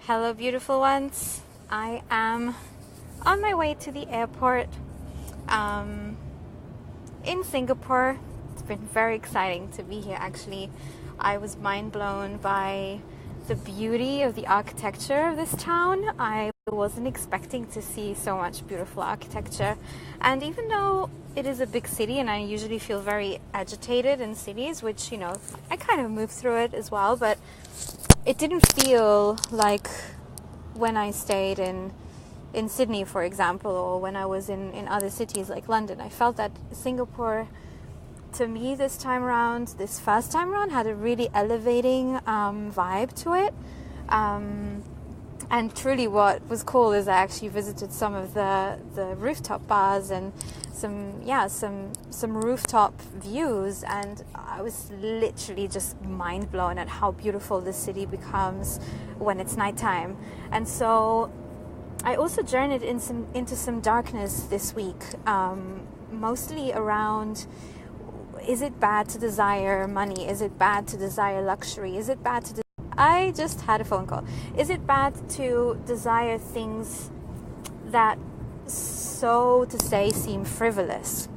Hello, beautiful ones. I am on my way to the airport in Singapore. It's been very exciting to be here, actually. I was mind blown by the beauty of the architecture of this town. I wasn't expecting to see so much beautiful architecture. And even though it is a big city and I usually feel very agitated in cities, which, I kind of move through it as well, but it didn't feel like when I stayed in Sydney, for example, or when I was in other cities like London. I felt that Singapore, to me this first time around, had a really elevating vibe to it. And truly what was cool is I actually visited some of the rooftop bars and some rooftop views, and I was literally just mind blown at how beautiful the city becomes when it's nighttime. And so I also journeyed into some darkness this week, mostly around, is it bad to desire money? Is it bad to desire luxury? Is it bad to I just had a phone call. Is it bad to desire things that, so to say, seem frivolous?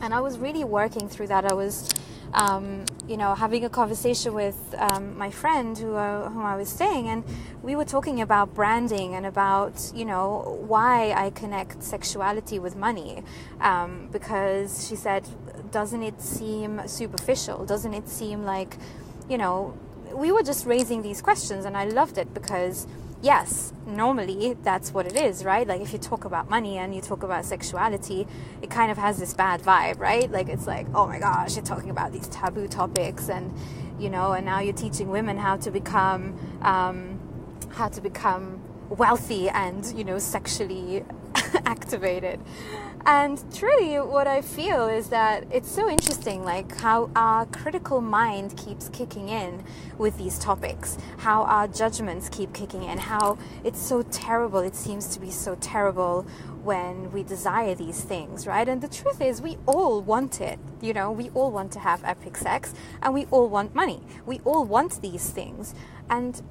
And I was really working through that. I was, having a conversation with my friend whom I was staying, and we were talking about branding and about, why I connect sexuality with money. Because she said, doesn't it seem superficial? Doesn't it seem like, we were just raising these questions, and I loved it because, yes, normally that's what it is, right? Like if you talk about money and you talk about sexuality, it kind of has this bad vibe, right? Like it's like, oh my gosh, you're talking about these taboo topics, and and now you're teaching women how to become wealthy and sexually activated. And truly what I feel is that it's so interesting, like how our critical mind keeps kicking in with these topics, how our judgments keep kicking in, how it's so terrible, it seems to be so terrible when we desire these things, right? And the truth is, we all want it, we all want to have epic sex, and we all want money. We all want these things. And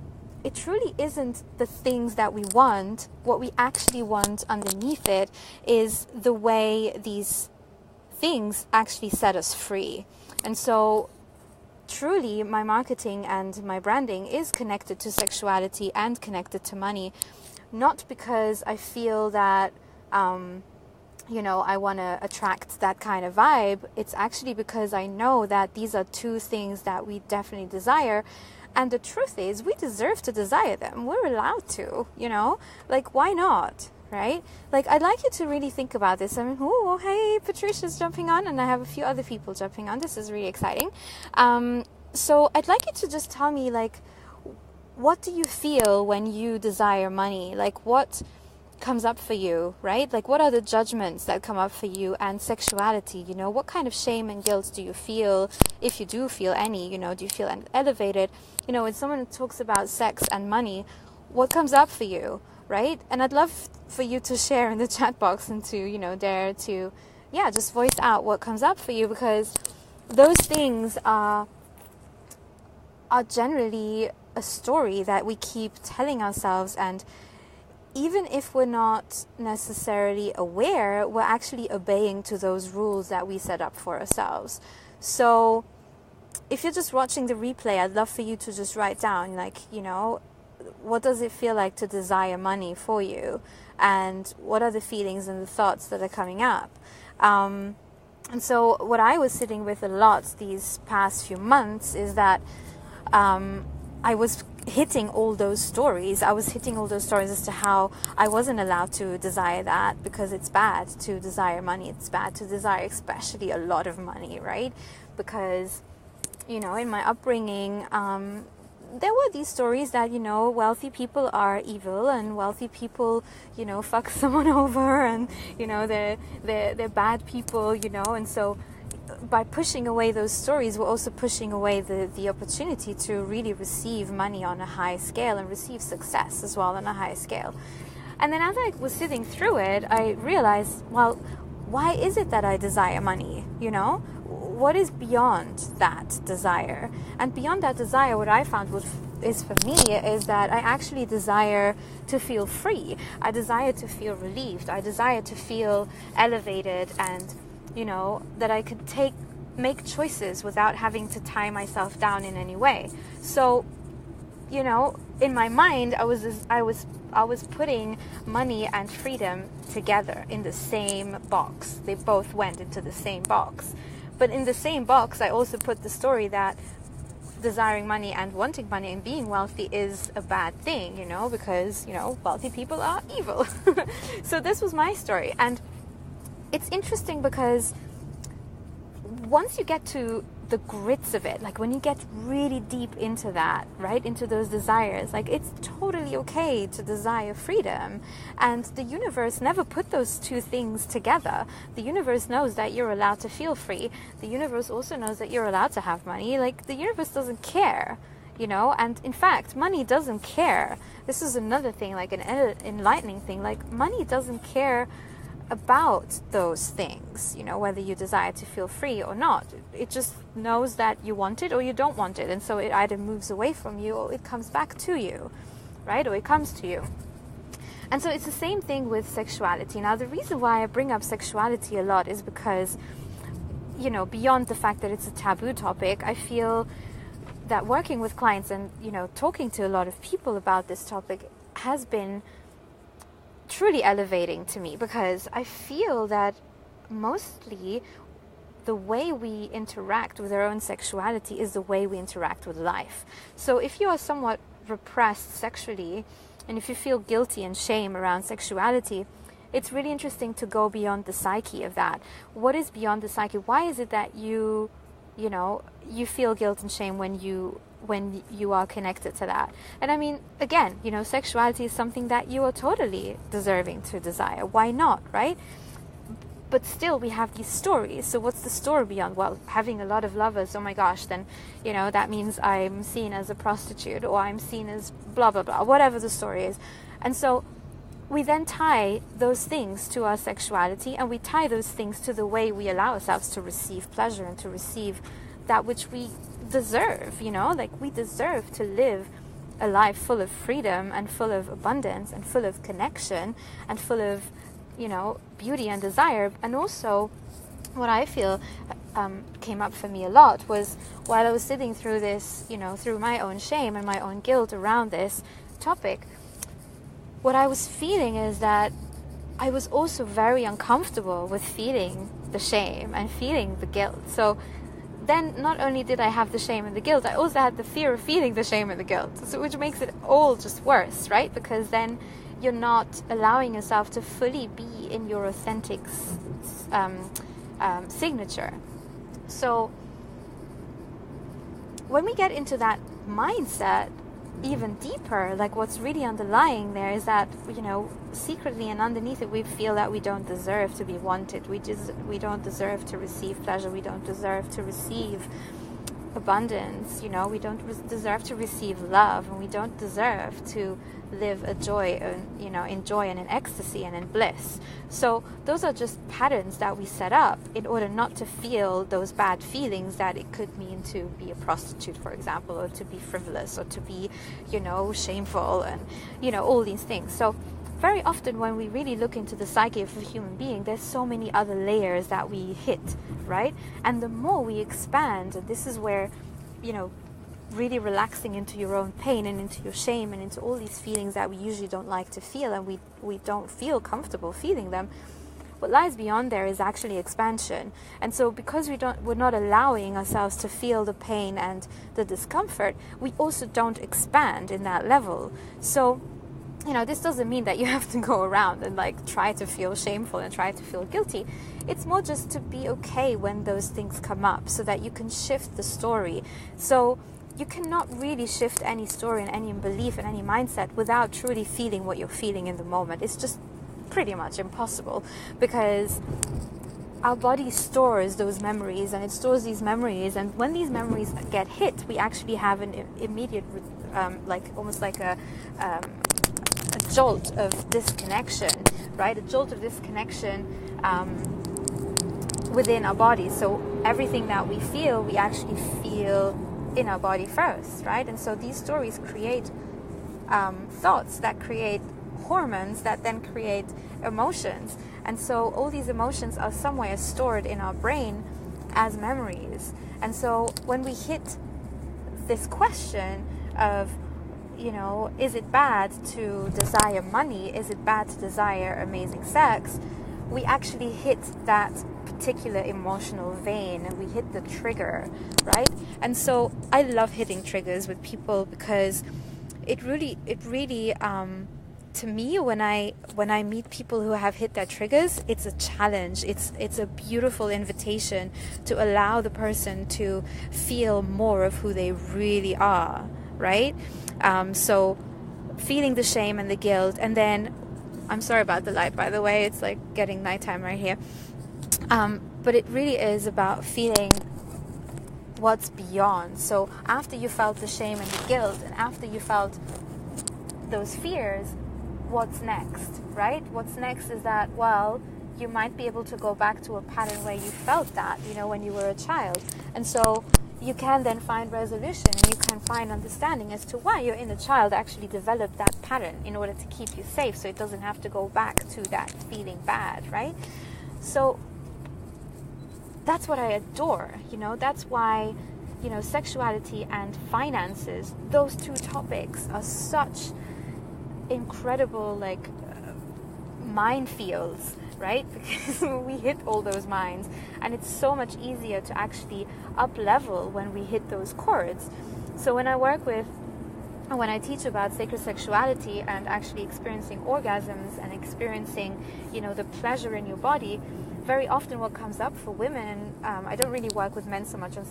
it truly isn't the things that we want. What we actually want underneath it is the way these things actually set us free. And so truly my marketing and my branding is connected to sexuality and connected to money, not because I feel that I want to attract that kind of vibe. It's actually because I know that these are two things that we definitely desire. And the truth is, we deserve to desire them. We're allowed to, like, why not, right? Like, I'd like you to really think about this. I mean, oh, hey, Patricia's jumping on, and I have a few other people jumping on. This is really exciting. So I'd like you to just tell me, like, what do you feel when you desire money? Like, what comes up for you, right? Like, what are the judgments that come up for you? And sexuality, what kind of shame and guilt do you feel, if you do feel any? Do you feel elevated? When someone talks about sex and money, what comes up for you, right? And I'd love for you to share in the chat box and to, dare to, just voice out what comes up for you, because those things are generally a story that we keep telling ourselves, and even if we're not necessarily aware, we're actually obeying to those rules that we set up for ourselves. So if you're just watching the replay, I'd love for you to just write down, like, what does it feel like to desire money for you? And what are the feelings and the thoughts that are coming up? And so what I was sitting with a lot these past few months is that I was hitting all those stories. I was hitting all those stories as to how I wasn't allowed to desire that because it's bad to desire money. It's bad to desire especially a lot of money, right? Because, in my upbringing, there were these stories that, wealthy people are evil, and wealthy people, fuck someone over, and, they're bad people, and so by pushing away those stories, we're also pushing away the opportunity to really receive money on a high scale and receive success as well on a high scale. And then as I was sitting through it, I realized, well, why is it that I desire money? You know, what is beyond that desire? And beyond that desire, what I found is for me is that I actually desire to feel free. I desire to feel relieved. I desire to feel elevated, and you know, that I could make choices without having to tie myself down in any way. So, you know, in my mind, I was putting money and freedom together in the same box. They both went into the same box. But in the same box, I also put the story that desiring money and wanting money and being wealthy is a bad thing, you know, because, you know, wealthy people are evil. So this was my story. And it's interesting because once you get to the grits of it, like when you get really deep into that, right, into those desires, like it's totally okay to desire freedom. And the universe never put those two things together. The universe knows that you're allowed to feel free. The universe also knows that you're allowed to have money. Like the universe doesn't care, you know, and in fact, money doesn't care. This is another thing, like an enlightening thing, like money doesn't care about those things, you know, whether you desire to feel free or not. It just knows that you want it or you don't want it, and so it either moves away from you or it comes back to you, right? Or it comes to you. And so it's the same thing with sexuality. Now, the reason why I bring up sexuality a lot is because, you know, beyond the fact that it's a taboo topic, I feel that working with clients and, you know, talking to a lot of people about this topic has been truly elevating to me, because I feel that mostly the way we interact with our own sexuality is the way we interact with life. So if you are somewhat repressed sexually, and if you feel guilty and shame around sexuality, it's really interesting to go beyond the psyche of that. What is beyond the psyche? Why is it that you know, you feel guilt and shame when you are connected to that? And I mean, again, you know, sexuality is something that you are totally deserving to desire. Why not, right? But still, we have these stories. So what's the story beyond? Well, having a lot of lovers, oh my gosh, then, you know, that means I'm seen as a prostitute, or I'm seen as blah, blah, blah, whatever the story is. And so we then tie those things to our sexuality, and we tie those things to the way we allow ourselves to receive pleasure and to receive that which we deserve, you know, like we deserve to live a life full of freedom and full of abundance and full of connection and full of, you know, beauty and desire. And also what I feel came up for me a lot was while I was sitting through this, you know, through my own shame and my own guilt around this topic, what I was feeling is that I was also very uncomfortable with feeling the shame and feeling the guilt. So then not only did I have the shame and the guilt, I also had the fear of feeling the shame and the guilt, so which makes it all just worse, right? Because then you're not allowing yourself to fully be in your authentic signature. So when we get into that mindset even deeper, like what's really underlying there is that, you know, secretly and underneath it, we feel that we don't deserve to be wanted. We don't deserve to receive pleasure. We don't deserve to receive abundance. You know, we don't deserve to receive love, and we don't deserve to live a joy and, you know, in joy and in ecstasy and in bliss. So those are just patterns that we set up in order not to feel those bad feelings that it could mean to be a prostitute, for example, or to be frivolous, or to be, you know, shameful, and, you know, all these things. So very often when we really look into the psyche of a human being, there's so many other layers that we hit, right? And the more we expand, and this is where, you know, really relaxing into your own pain and into your shame and into all these feelings that we usually don't like to feel, and we don't feel comfortable feeling them, what lies beyond there is actually expansion. And so because we're not allowing ourselves to feel the pain and the discomfort, we also don't expand in that level. So, you know, this doesn't mean that you have to go around and like try to feel shameful and try to feel guilty. It's more just to be okay when those things come up, so that you can shift the story. So you cannot really shift any story and any belief and any mindset without truly feeling what you're feeling in the moment. It's just pretty much impossible, because our body stores those memories, and it stores these memories, and when these memories get hit, we actually have an immediate like almost like a jolt of disconnection, right? A jolt of disconnection within our body. So everything that we feel, we actually feel in our body first, right? And so these stories create thoughts that create hormones that then create emotions. And so all these emotions are somewhere stored in our brain as memories. And so when we hit this question of, you know, is it bad to desire money? Is it bad to desire amazing sex? We actually hit that particular emotional vein, and we hit the trigger, right? And so I love hitting triggers with people, because it really to me, when I meet people who have hit their triggers, it's a challenge. It's a beautiful invitation to allow the person to feel more of who they really are, right? So feeling the shame and the guilt, and then, I'm sorry about the light, by the way, it's like getting nighttime right here. But it really is about feeling what's beyond. So after you felt the shame and the guilt, and after you felt those fears, what's next, right? What's next is that, well, you might be able to go back to a pattern where you felt that, you know, when you were a child. And so you can then find resolution, and you can find understanding as to why your inner child actually developed that pattern in order to keep you safe, so it doesn't have to go back to that feeling bad, right? So that's what I adore, you know. That's why, you know, sexuality and finances, those two topics are such incredible, like, minefields, right? Because we hit all those mines, and it's so much easier to actually up level when we hit those chords. So when I teach about sacred sexuality and actually experiencing orgasms and experiencing, you know, the pleasure in your body, very often what comes up for women, I don't really work with men so much on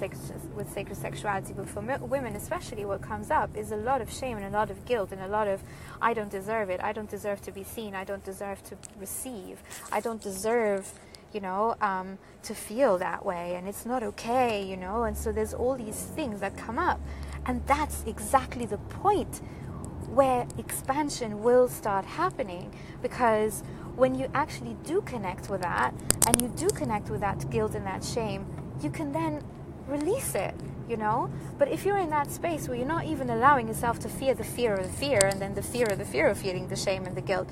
with sacred sexuality, but for women especially, what comes up is a lot of shame and a lot of guilt and a lot of, I don't deserve it, I don't deserve to be seen, I don't deserve to receive, I don't deserve, you know, to feel that way, and it's not okay, you know. And so there's all these things that come up, and that's exactly the point where expansion will start happening, because when you actually do connect with that, and you do connect with that guilt and that shame, you can then release it, you know. But if you're in that space where you're not even allowing yourself to fear the fear of the fear, and then the fear of feeling the shame and the guilt,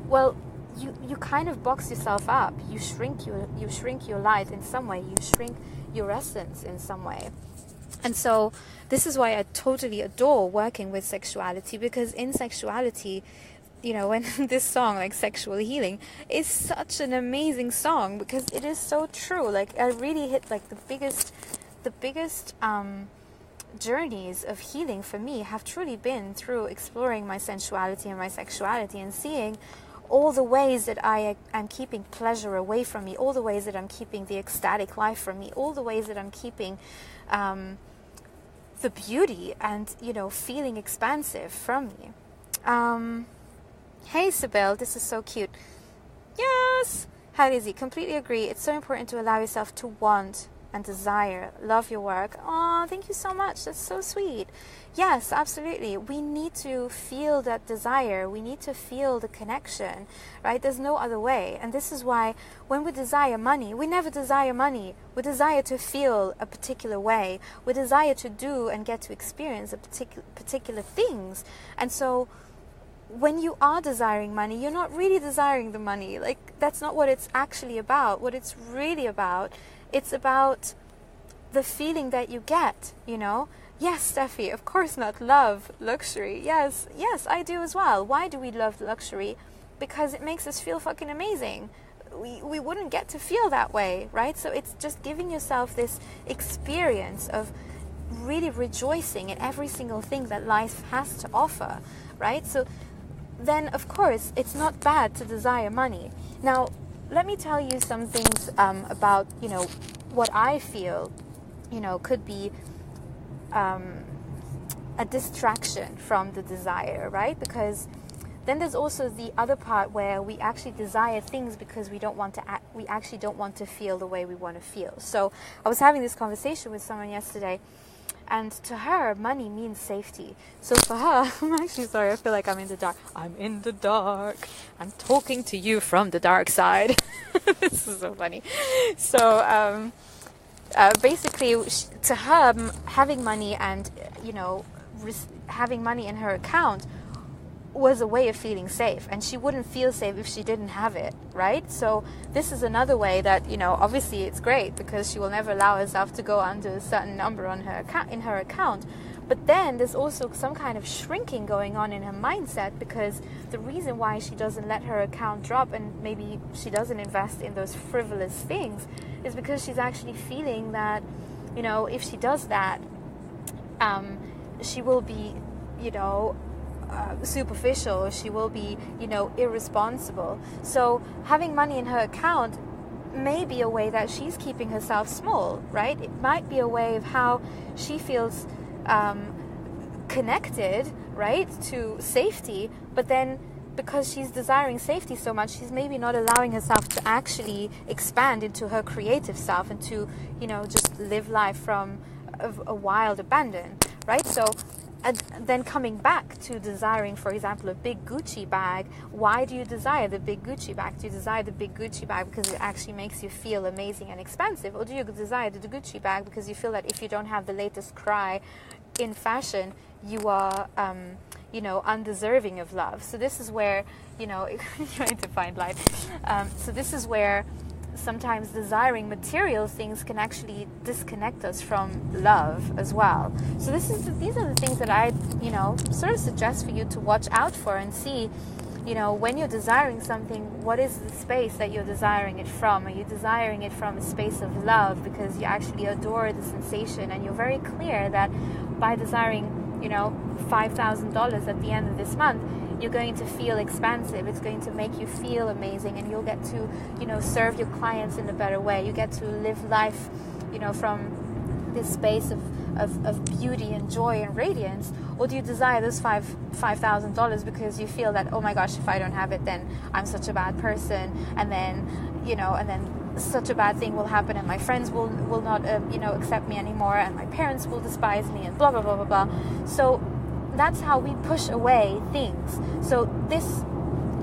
well, you kind of box yourself up. You shrink your light in some way. You shrink your essence in some way. And so this is why I totally adore working with sexuality, because in sexuality, you know, when this song, like Sexual Healing, is such an amazing song, because it is so true. Like, I really hit like the biggest journeys of healing for me have truly been through exploring my sensuality and my sexuality, and seeing all the ways that I am keeping pleasure away from me, all the ways that I'm keeping the ecstatic life from me, all the ways that I'm keeping the beauty and, you know, feeling expansive from me. Hey Sibyl, this is so cute. Yes! Hi Lizzie, completely agree. It's so important to allow yourself to want and desire. Love your work. Oh, thank you so much. That's so sweet. Yes, absolutely. We need to feel that desire. We need to feel the connection, right? There's no other way. And this is why when we desire money, we never desire money. We desire to feel a particular way. We desire to do and get to experience a particular things. And so when you are desiring money, you're not really desiring the money. Like, that's not what it's actually about. What it's really about, it's about the feeling that you get, you know. Yes, Steffi, of course not love luxury. Yes, I do as well. Why do we love luxury? Because it makes us feel fucking amazing. We wouldn't get to feel that way, right? So it's just giving yourself this experience of really rejoicing in every single thing that life has to offer, right? So then, of course, it's not bad to desire money. Now, let me tell you some things about, you know, what I feel, you know, could be a distraction from the desire, right? Because then there's also the other part where we actually desire things because we actually don't want to feel the way we want to feel. So I was having this conversation with someone yesterday, And to her, money means safety. So for her, I'm actually sorry, I feel like I'm in the dark. I'm in the dark. I'm talking to you from the dark side. This is so funny. So basically, to her, having money and, having money in her account was a way of feeling safe, and she wouldn't feel safe if she didn't have it, right? So this is another way that, obviously it's great because she will never allow herself to go under a certain number on her account, in her account. But then there's also some kind of shrinking going on in her mindset, because the reason why she doesn't let her account drop and maybe she doesn't invest in those frivolous things is because she's actually feeling that, if she does that, she will be, superficial, she will be, irresponsible. So having money in her account may be a way that she's keeping herself small, right? It might be a way of how she feels connected, right, to safety, but then because she's desiring safety so much, she's maybe not allowing herself to actually expand into her creative self and to, just live life from a wild abandon, right? So and then coming back to desiring, for example, a big Gucci bag. Why do you desire the big Gucci bag? Do you desire the big Gucci bag because it actually makes you feel amazing and expensive? Or do you desire the Gucci bag because you feel that if you don't have the latest cry in fashion, you are, undeserving of love? So this is where, trying to find light. So this is where sometimes desiring material things can actually disconnect us from love as well. So these are the things that I, sort of suggest for you to watch out for and see, when you're desiring something, what is the space that you're desiring it from? Are you desiring it from a space of love because you actually adore the sensation and you're very clear that by desiring, $5,000 at the end of this month, you're going to feel expansive, it's going to make you feel amazing, and you'll get to, serve your clients in a better way. You get to live life, from this space of beauty and joy and radiance? Or do you desire those $5,000 because you feel that, oh my gosh, if I don't have it, then I'm such a bad person, and then, and then such a bad thing will happen, and my friends will not, accept me anymore, and my parents will despise me, and blah, blah, blah, blah, blah. So that's how we push away things. So this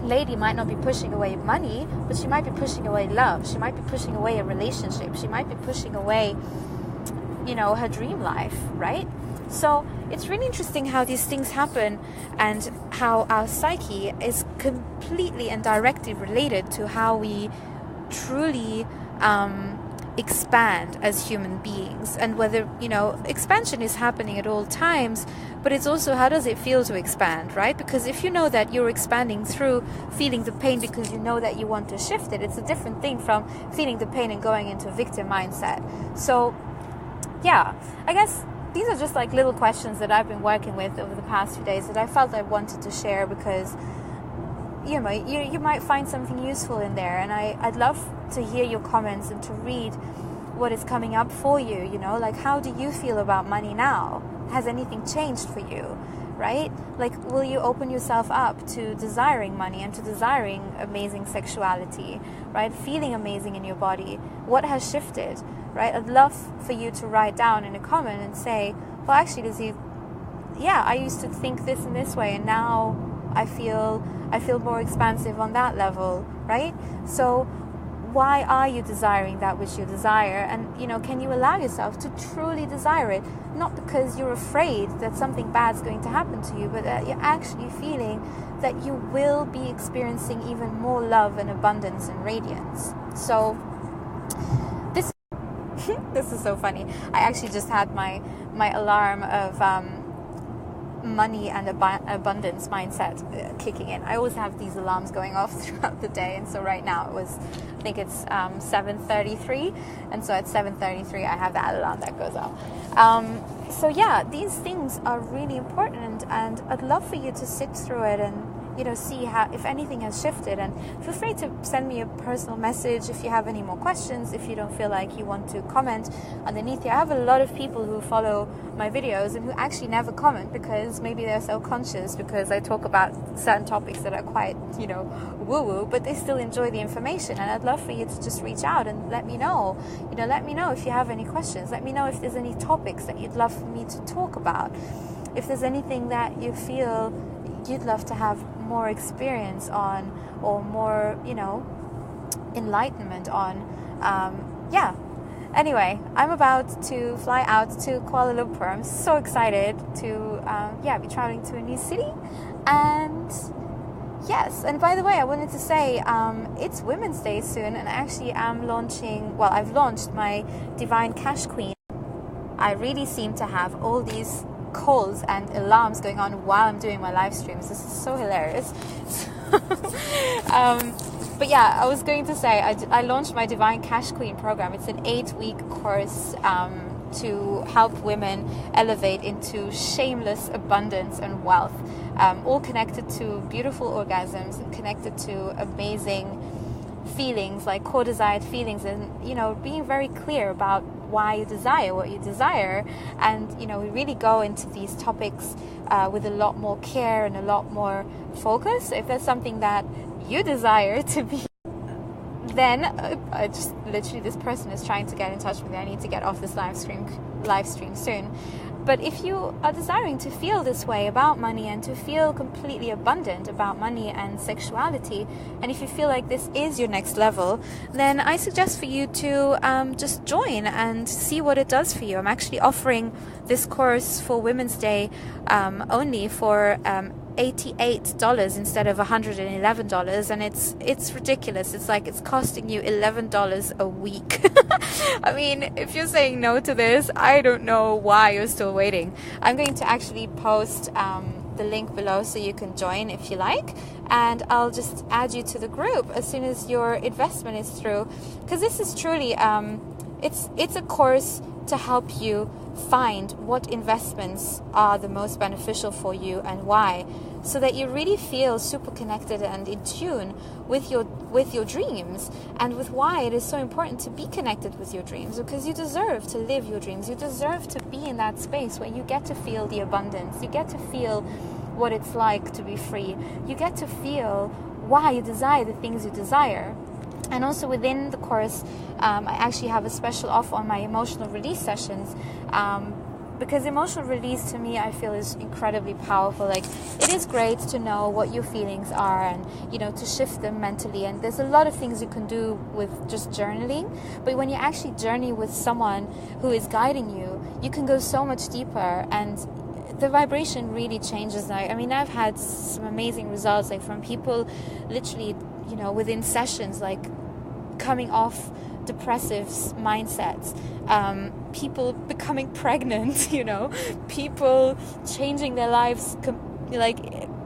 lady might not be pushing away money, but she might be pushing away love. She might be pushing away a relationship. She might be pushing away, her dream life, right? So it's really interesting how these things happen and how our psyche is completely and directly related to how we truly expand as human beings, and whether expansion is happening at all times, but it's also how does it feel to expand, right? Because if you know that you're expanding through feeling the pain because you know that you want to shift it, it's a different thing from feeling the pain and going into a victim mindset. So yeah, I guess these are just like little questions that I've been working with over the past few days that I felt I wanted to share, because you might find something useful in there, and I'd love to hear your comments and to read what is coming up for you. Like, how do you feel about money now? Has anything changed for you, right? Like, will you open yourself up to desiring money and to desiring amazing sexuality, right? Feeling amazing in your body. What has shifted, right? I'd love for you to write down in a comment and say, well, actually, I used to think this in this way, and now I feel more expansive on that level, right? So why are you desiring that which you desire? And, can you allow yourself to truly desire it? Not because you're afraid that something bad's going to happen to you, but that you're actually feeling that you will be experiencing even more love and abundance and radiance. So this is so funny. I actually just had my alarm of money and abundance mindset kicking in. I always have these alarms going off throughout the day, and so right now I think it's 7:33, and so at 7:33 I have that alarm that goes off. So yeah, these things are really important, and I'd love for you to sit through it and see how, if anything has shifted. And feel free to send me a personal message if you have any more questions, if you don't feel like you want to comment underneath here. I have a lot of people who follow my videos and who actually never comment because maybe they're self-conscious because I talk about certain topics that are quite, woo-woo, but they still enjoy the information. And I'd love for you to just reach out and let me know. Let me know if you have any questions. Let me know if there's any topics that you'd love for me to talk about. If there's anything that you feel you'd love to have more experience on, or more, enlightenment on. Anyway, I'm about to fly out to Kuala Lumpur. I'm so excited to be traveling to a new city. And yes, and by the way, I wanted to say it's Women's Day soon, and I actually am I've launched my Divine Cash Queen. I really seem to have all these calls and alarms going on while I'm doing my live streams. This is so hilarious. But yeah, I was going to say I launched my Divine Cash Queen program. It's an 8-week course to help women elevate into shameless abundance and wealth, all connected to beautiful orgasms and connected to amazing feelings, like core desired feelings, and being very clear about why you desire what you desire. And we really go into these topics with a lot more care and a lot more focus. So if there's something that you desire to be, then this person is trying to get in touch with me. I need to get off this live stream soon. But if you are desiring to feel this way about money and to feel completely abundant about money and sexuality, and if you feel like this is your next level, then I suggest for you to just join and see what it does for you. I'm actually offering this course for Women's Day only for $88 instead of $111, and it's ridiculous. It's like it's costing you $11 a week. I mean, if you're saying no to this, I don't know why you're still waiting. I'm going to actually post the link below so you can join if you like, and I'll just add you to the group as soon as your investment is through, because this is truly it's a course to help you find what investments are the most beneficial for you and why, so that you really feel super connected and in tune with your dreams, and with why it is so important to be connected with your dreams, because you deserve to live your dreams. You deserve to be in that space where you get to feel the abundance, you get to feel what it's like to be free, you get to feel why you desire the things you desire. And also within the course, I actually have a special offer on my emotional release sessions, because emotional release to me, I feel, is incredibly powerful. Like, it is great to know what your feelings are and, to shift them mentally. And there's a lot of things you can do with just journaling. But when you actually journey with someone who is guiding you, you can go so much deeper, and the vibration really changes. I mean, I've had some amazing results, like from people literally, within sessions, like coming off depressive mindsets, people becoming pregnant, people changing their lives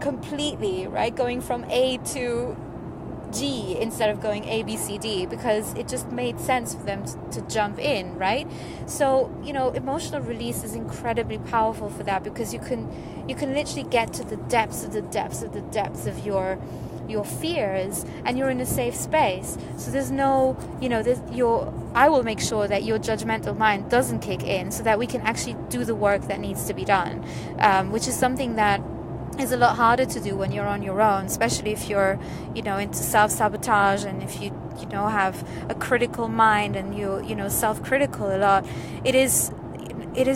completely, right? Going from A to G instead of going A, B, C, D, because it just made sense for them to jump in, right? So, emotional release is incredibly powerful for that, because you can literally get to the depths of your fears, and you're in a safe space. So there's no, I will make sure that your judgmental mind doesn't kick in, so that we can actually do the work that needs to be done, which is something that is a lot harder to do when you're on your own, especially if you're, into self-sabotage, and if you have a critical mind and you self-critical a lot. It is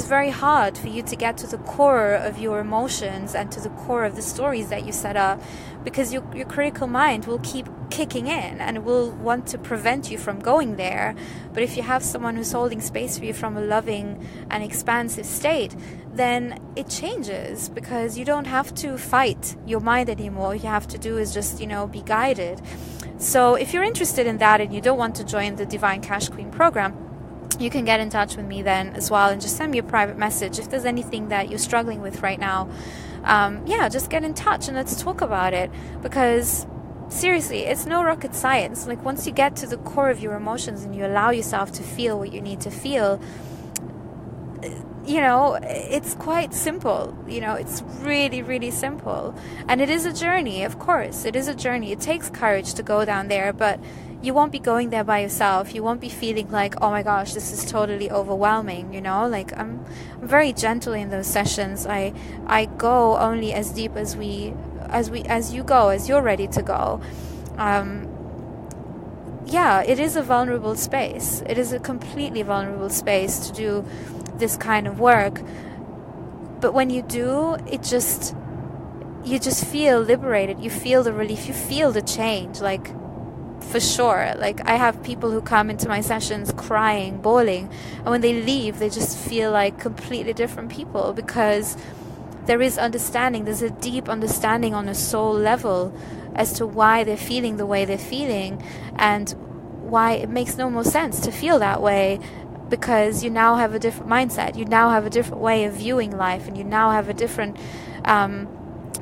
very hard for you to get to the core of your emotions and to the core of the stories that you set up, because your critical mind will keep kicking in and will want to prevent you from going there. But if you have someone who's holding space for you from a loving and expansive state, then it changes, because you don't have to fight your mind anymore. All you have to do is just, be guided. So if you're interested in that and you don't want to join the Divine Cash Queen program, you can get in touch with me then as well, and just send me a private message if there's anything that you're struggling with right now. Just get in touch and let's talk about it, because seriously, it's no rocket science. Like, once you get to the core of your emotions and you allow yourself to feel what you need to feel, you know, it's quite simple. You know, it's really, really simple. And it is a journey, of course. It is a journey. It takes courage to go down there, but you won't be going there by yourself. You won't be feeling like, oh my gosh, this is totally overwhelming, you know? Like, I'm very gentle in those sessions. I go only as deep as you go, as you're ready to go. Yeah, it is a vulnerable space. It is a completely vulnerable space to do this kind of work. But when you do, you just feel liberated. You feel the relief. You feel the change, like, for sure. Like, I have people who come into my sessions crying, bawling, and when they leave, they just feel like completely different people, because there is understanding. There's a deep understanding on a soul level as to why they're feeling the way they're feeling, and why it makes no more sense to feel that way, because you now have a different mindset. You now have a different way of viewing life, and you now have a different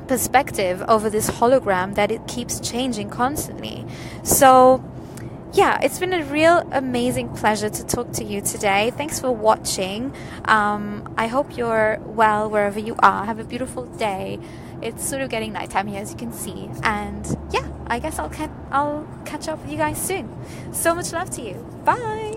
perspective over this hologram that it keeps changing constantly. So yeah, it's been a real amazing pleasure to talk to you today. Thanks for watching. I hope you're well wherever you are. Have a beautiful day. It's sort of getting nighttime here, as you can see. And yeah, I guess I'll catch up with you guys soon. So much love to you. Bye.